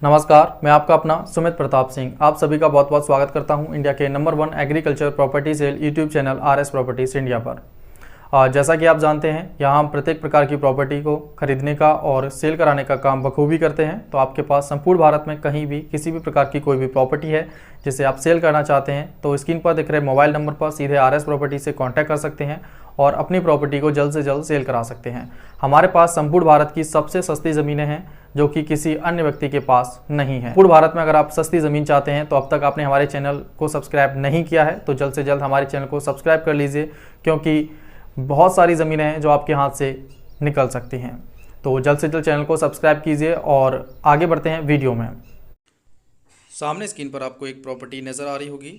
नमस्कार, मैं आपका अपना सुमित प्रताप सिंह आप सभी का बहुत बहुत स्वागत करता हूं इंडिया के number 1 agriculture property sale YouTube channel RS properties India पर। जैसा कि आप जानते हैं, यहाँ हम प्रत्येक प्रकार की प्रॉपर्टी को खरीदने का और सेल कराने का काम बखूबी करते हैं। तो आपके पास संपूर्ण भारत में कहीं भी किसी भी प्रकार की कोई भी प्रॉपर्टी है जिसे आप सेल करना चाहते हैं तो स्क्रीन पर दिख रहे मोबाइल नंबर पर सीधे आरएस प्रॉपर्टी से कॉन्टैक्ट कर सकते हैं और अपनी प्रॉपर्टी को जल्द से जल्द सेल करा सकते हैं। हमारे पास संपूर्ण भारत की सबसे सस्ती ज़मीनें हैं जो कि किसी अन्य व्यक्ति के पास नहीं है। पूर्ण भारत में अगर आप सस्ती ज़मीन चाहते हैं तो अब तक आपने हमारे चैनल को सब्सक्राइब नहीं किया है तो जल्द से जल्द हमारे चैनल को सब्सक्राइब कर लीजिए, क्योंकि बहुत सारी ज़मीनें हैं जो आपके हाथ से निकल सकती हैं। तो जल्द से जल्द चैनल को सब्सक्राइब कीजिए और आगे बढ़ते हैं वीडियो में। सामने स्क्रीन पर आपको एक प्रॉपर्टी नज़र आ रही होगी।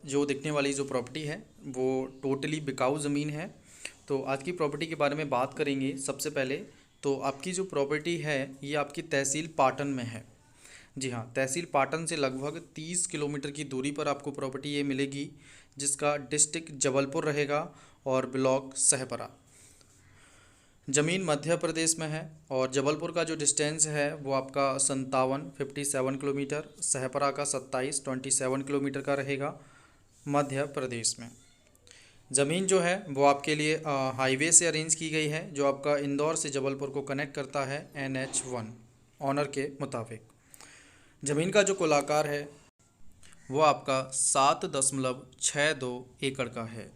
जो दिखने वाली जो प्रॉपर्टी है वो टोटली बिकाऊ ज़मीन है। तो आज की प्रॉपर्टी के बारे में बात करेंगे। सबसे पहले तो आपकी जो प्रॉपर्टी है ये आपकी तहसील पाटन में है। जी हाँ, तहसील पाटन से लगभग 30 किलोमीटर की दूरी पर आपको प्रॉपर्टी ये मिलेगी, जिसका डिस्ट्रिक्ट जबलपुर रहेगा और ब्लॉक सहपरा। ज़मीन मध्य प्रदेश में है और जबलपुर का जो डिस्टेंस है वो आपका 57 किलोमीटर, सहपरा का 27 किलोमीटर का रहेगा मध्य प्रदेश में। ज़मीन जो है वो आपके लिए हाईवे से अरेंज की गई है, जो आपका इंदौर से जबलपुर को कनेक्ट करता है NH1 ऑनर के मुताबिक। ज़मीन का जो कुल आकार है वो आपका 7.62 एकड़ का है।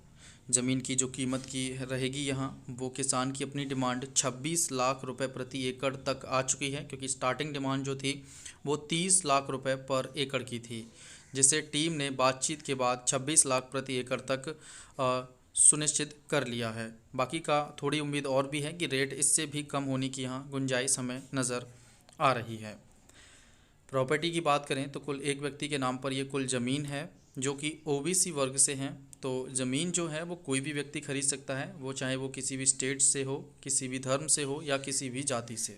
ज़मीन की जो कीमत की रहेगी यहाँ वो किसान की अपनी डिमांड 26 लाख रुपए प्रति एकड़ तक आ चुकी है, क्योंकि स्टार्टिंग डिमांड जो थी वो 30 लाख रुपए पर एकड़ की थी, जिसे टीम ने बातचीत के बाद 26 लाख प्रति एकड़ तक सुनिश्चित कर लिया है। बाकी का थोड़ी उम्मीद और भी है कि रेट इससे भी कम होने की यहाँ गुंजाइश हमें नज़र आ रही है। प्रॉपर्टी की बात करें तो कुल एक व्यक्ति के नाम पर ये कुल ज़मीन है जो कि OBC वर्ग से हैं। तो ज़मीन जो है वो कोई भी व्यक्ति खरीद सकता है, वो चाहे वो किसी भी स्टेट से हो, किसी भी धर्म से हो या किसी भी जाति से।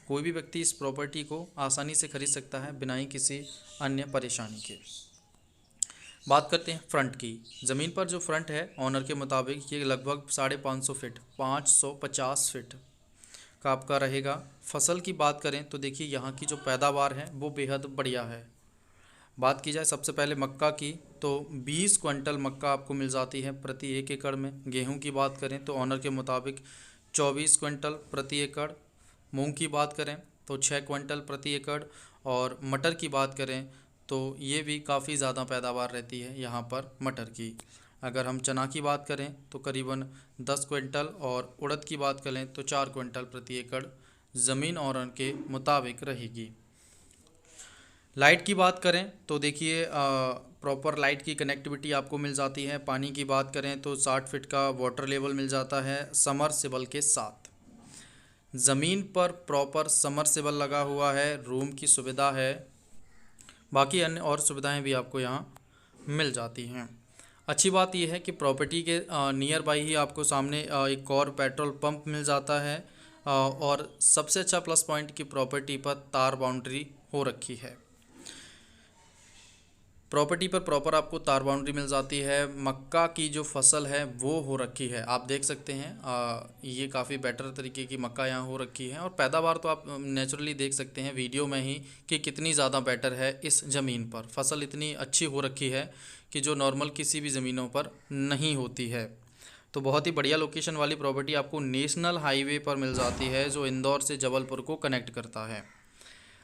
कोई भी व्यक्ति इस प्रॉपर्टी को आसानी से खरीद सकता है बिना ही किसी अन्य परेशानी के। बात करते हैं फ्रंट की। ज़मीन पर जो फ्रंट है ऑनर के मुताबिक ये लगभग 550 फीट 550 फीट का आपका रहेगा। फसल की बात करें तो देखिए यहाँ की जो पैदावार है वो बेहद बढ़िया है। बात की जाए सबसे पहले मक्का की तो 20 क्विंटल मक्का आपको मिल जाती है प्रति 1 एकड़ में। गेहूं की बात करें तो ऑनर के मुताबिक 24 क्विंटल प्रति एकड़। मूंग की बात करें तो 6 क्विंटल प्रति एकड़। और मटर की बात करें तो ये भी काफ़ी ज़्यादा पैदावार रहती है यहाँ पर मटर की। अगर हम चना की बात करें तो करीबन 10 क्विंटल और उड़द की बात करें तो 4 क्विंटल प्रति एकड़ ज़मीन ऑनर के मुताबिक रहेगी। लाइट की बात करें तो देखिए प्रॉपर लाइट की कनेक्टिविटी आपको मिल जाती है। पानी की बात करें तो 60 फीट का वाटर लेवल मिल जाता है समरसेबल के साथ। ज़मीन पर प्रॉपर समरसेबल लगा हुआ है, रूम की सुविधा है, बाकी अन्य और सुविधाएं भी आपको यहाँ मिल जाती हैं। अच्छी बात यह है कि प्रॉपर्टी के नियर बाई ही आपको सामने एक और पेट्रोल पंप मिल जाता है और सबसे अच्छा प्लस पॉइंट की प्रॉपर्टी पर तार बाउंड्री हो रखी है। प्रॉपर्टी पर प्रॉपर आपको तार बाउंड्री मिल जाती है। मक्का की जो फसल है वो हो रखी है, आप देख सकते हैं ये काफ़ी बेटर तरीके की मक्का यहाँ हो रखी है। और पैदावार तो आप नेचुरली देख सकते हैं वीडियो में ही कि कितनी ज़्यादा बेटर है। इस ज़मीन पर फसल इतनी अच्छी हो रखी है कि जो नॉर्मल किसी भी ज़मीनों पर नहीं होती है। तो बहुत ही बढ़िया लोकेशन वाली प्रॉपर्टी आपको नेशनल हाईवे पर मिल जाती है, जो इंदौर से जबलपुर को कनेक्ट करता है।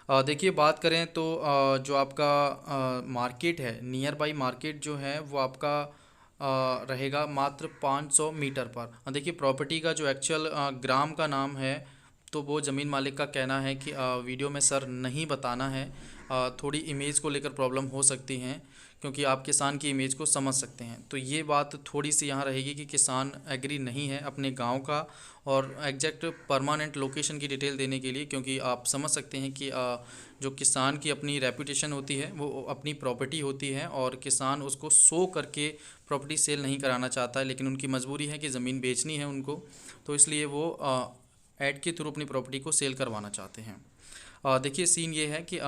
देखिए बात करें तो जो आपका मार्केट है, नियर बाई मार्केट जो है वो आपका रहेगा मात्र 500 मीटर पर। देखिए प्रॉपर्टी का जो एक्चुअल ग्राम का नाम है तो वो ज़मीन मालिक का कहना है कि वीडियो में सर नहीं बताना है, थोड़ी इमेज को लेकर प्रॉब्लम हो सकती हैं, क्योंकि आप किसान की इमेज को समझ सकते हैं। तो ये बात थोड़ी सी यहाँ रहेगी कि किसान एग्री नहीं है अपने गांव का और एग्जैक्ट परमानेंट लोकेशन की डिटेल देने के लिए, क्योंकि आप समझ सकते हैं कि जो किसान की अपनी रेपुटेशन होती है वो अपनी प्रॉपर्टी होती है और किसान उसको शो करके प्रॉपर्टी सेल नहीं कराना चाहता है, लेकिन उनकी मजबूरी है कि ज़मीन बेचनी है उनको, तो इसलिए वो ऐड के थ्रू अपनी प्रॉपर्टी को सेल करवाना चाहते हैं। देखिए सीन ये है कि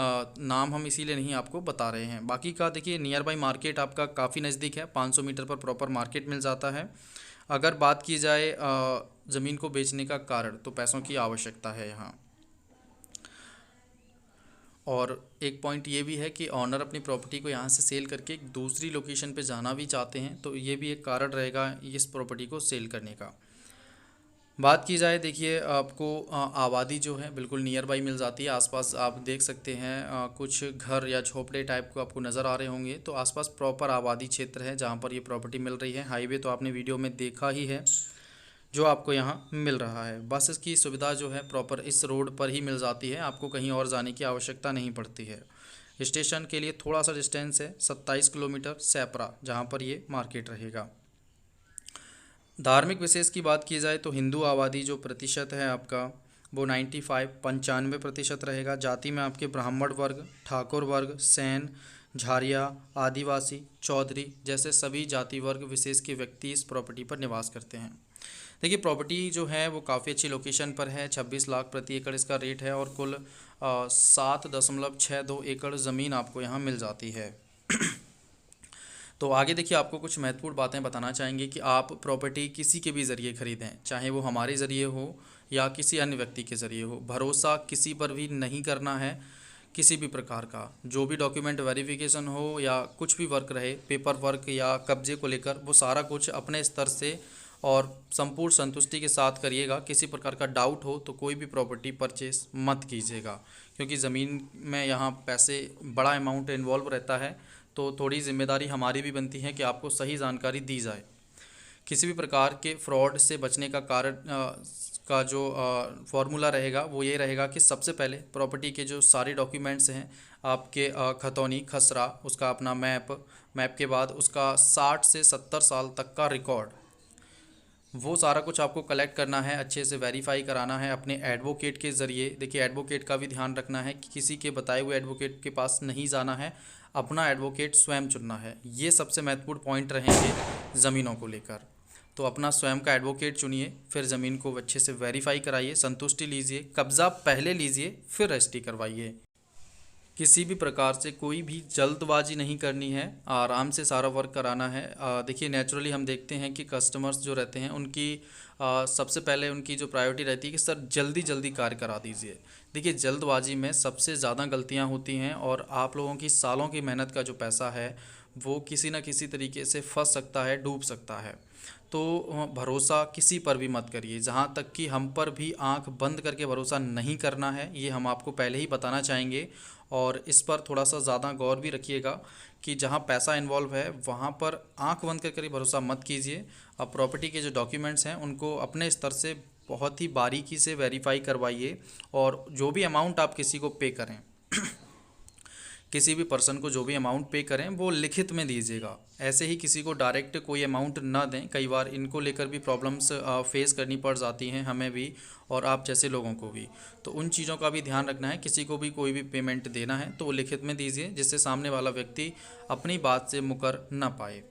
नाम हम इसीलिए नहीं आपको बता रहे हैं। बाकी का देखिए नियर बाई मार्केट आपका काफ़ी नज़दीक है, 500 मीटर पर प्रॉपर मार्केट मिल जाता है। अगर बात की जाए ज़मीन को बेचने का कारण, तो पैसों की आवश्यकता है यहाँ। और एक पॉइंट ये भी है कि ऑनर अपनी प्रॉपर्टी को यहाँ से सेल करके एक दूसरी लोकेशन पे जाना भी चाहते हैं, तो ये भी एक कारण रहेगा इस प्रॉपर्टी को सेल करने का। बात की जाए, देखिए आपको आबादी जो है बिल्कुल नियर बाई मिल जाती है। आसपास आप देख सकते हैं कुछ घर या झोपड़े टाइप को आपको नज़र आ रहे होंगे, तो आसपास प्रॉपर आबादी क्षेत्र है जहाँ पर ये प्रॉपर्टी मिल रही है। हाईवे तो आपने वीडियो में देखा ही है जो आपको यहाँ मिल रहा है। बस की सुविधा जो है प्रॉपर इस रोड पर ही मिल जाती है, आपको कहीं और जाने की आवश्यकता नहीं पड़ती है। स्टेशन के लिए थोड़ा सा डिस्टेंस है 27 किलोमीटर सैपरा, जहाँ पर ये मार्केट रहेगा। धार्मिक विशेष की बात की जाए तो हिंदू आबादी जो प्रतिशत है आपका वो 95 रहेगा। जाति में आपके ब्राह्मण वर्ग, ठाकुर वर्ग, सैन, झारिया, आदिवासी, चौधरी जैसे सभी जाति वर्ग विशेष के व्यक्ति इस प्रॉपर्टी पर निवास करते हैं। देखिए प्रॉपर्टी जो है वो काफ़ी अच्छी लोकेशन पर है। 26 लाख प्रति एकड़ इसका रेट है और कुल 7.62 एकड़ ज़मीन आपको यहाँ मिल जाती है। तो आगे देखिए आपको कुछ महत्वपूर्ण बातें बताना चाहेंगे कि आप प्रॉपर्टी किसी के भी ज़रिए ख़रीदें, चाहे वो हमारे ज़रिए हो या किसी अन्य व्यक्ति के ज़रिए हो। भरोसा किसी पर भी नहीं करना है, किसी भी प्रकार का जो भी डॉक्यूमेंट वेरिफिकेशन हो या कुछ भी वर्क रहे, पेपर वर्क या कब्जे को लेकर, वो सारा कुछ अपने स्तर से और संपूर्ण संतुष्टि के साथ करिएगा। किसी प्रकार का डाउट हो तो कोई भी प्रॉपर्टी परचेस मत कीजिएगा, क्योंकि ज़मीन में यहाँ पैसे बड़ा अमाउंट इन्वॉल्व रहता है, तो थोड़ी जिम्मेदारी हमारी भी बनती है कि आपको सही जानकारी दी जाए। किसी भी प्रकार के फ्रॉड से बचने का कारण का जो फॉर्मूला रहेगा वो ये रहेगा कि सबसे पहले प्रॉपर्टी के जो सारे डॉक्यूमेंट्स हैं आपके, खतौनी, खसरा, उसका अपना मैप के बाद उसका 60 से 70 साल तक का रिकॉर्ड, वो सारा कुछ आपको कलेक्ट करना है, अच्छे से वेरीफाई कराना है अपने एडवोकेट के ज़रिए। देखिए एडवोकेट का भी ध्यान रखना है कि किसी के बताए हुए एडवोकेट के पास नहीं जाना है, अपना एडवोकेट स्वयं चुनना है। ये सबसे महत्वपूर्ण पॉइंट रहेंगे ज़मीनों को लेकर। तो अपना स्वयं का एडवोकेट चुनिए, फिर ज़मीन को अच्छे से वेरीफाई कराइए, संतुष्टि लीजिए, कब्ज़ा पहले लीजिए, फिर रजिस्ट्री करवाइए। किसी भी प्रकार से कोई भी जल्दबाजी नहीं करनी है, आराम से सारा वर्क कराना है। देखिए नेचुरली हम देखते हैं कि कस्टमर्स जो रहते हैं उनकी सबसे पहले उनकी जो प्रायोरिटी रहती है कि सर जल्दी जल्दी कार्य करा दीजिए। देखिए जल्दबाजी में सबसे ज़्यादा गलतियां होती हैं और आप लोगों की सालों की मेहनत का जो पैसा है वो किसी न किसी तरीके से फंस सकता है, डूब सकता है। तो भरोसा किसी पर भी मत करिए, जहाँ तक कि हम पर भी आंख बंद करके भरोसा नहीं करना है, ये हम आपको पहले ही बताना चाहेंगे। और इस पर थोड़ा सा ज़्यादा गौर भी रखिएगा कि जहाँ पैसा इन्वॉल्व है वहाँ पर आंख बंद करके भरोसा मत कीजिए। अब प्रॉपर्टी के जो डॉक्यूमेंट्स हैं उनको अपने स्तर से बहुत ही बारीकी से वेरीफाई करवाइए, और जो भी अमाउंट आप किसी को पे करें किसी भी पर्सन को जो भी अमाउंट पे करें वो लिखित में दीजिएगा। ऐसे ही किसी को डायरेक्ट कोई अमाउंट ना दें। कई बार इनको लेकर भी प्रॉब्लम्स फेस करनी पड़ जाती हैं हमें भी और आप जैसे लोगों को भी। तो उन चीज़ों का भी ध्यान रखना है। किसी को भी कोई भी पेमेंट देना है तो वो लिखित में दीजिए, जिससे सामने वाला व्यक्ति अपनी बात से मुकर ना पाए।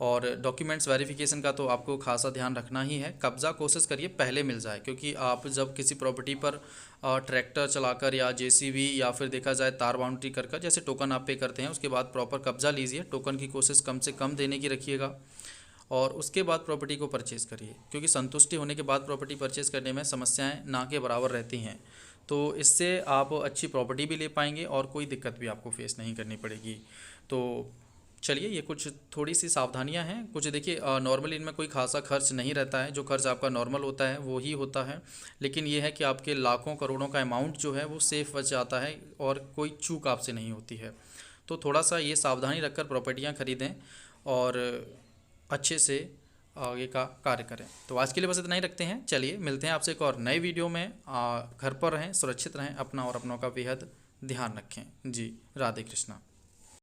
और डॉक्यूमेंट्स वेरिफिकेशन का तो आपको खासा ध्यान रखना ही है। कब्ज़ा कोशिश करिए पहले मिल जाए, क्योंकि आप जब किसी प्रॉपर्टी पर ट्रैक्टर चलाकर या जेसीबी या फिर देखा जाए तार बाउंड्री कर जैसे टोकन आप पे करते हैं, उसके बाद प्रॉपर कब्ज़ा लीजिए। टोकन की कोशिश कम से कम देने की रखिएगा और उसके बाद प्रॉपर्टी को परचेज़ करिए, क्योंकि संतुष्टि होने के बाद प्रॉपर्टी परचेज़ करने में समस्याएँ ना के बराबर रहती हैं। तो इससे आप अच्छी प्रॉपर्टी भी ले पाएंगे और कोई दिक्कत भी आपको फेस नहीं करनी पड़ेगी। तो चलिए, ये कुछ थोड़ी सी सावधानियां हैं। कुछ देखिए नॉर्मली इनमें कोई खासा खर्च नहीं रहता है, जो खर्च आपका नॉर्मल होता है वो ही होता है। लेकिन ये है कि आपके लाखों करोड़ों का अमाउंट जो है वो सेफ बच जाता है और कोई चूक आपसे नहीं होती है। तो थोड़ा सा ये सावधानी रखकर प्रॉपर्टियाँ खरीदें और अच्छे से आगे का कार्य करें। तो आज के लिए बस इतना ही रखते हैं। चलिए मिलते हैं आपसे एक और नए वीडियो में। घर पर रहें, सुरक्षित रहें, अपना और अपनों का बेहद ध्यान रखें। जी, राधे कृष्णा।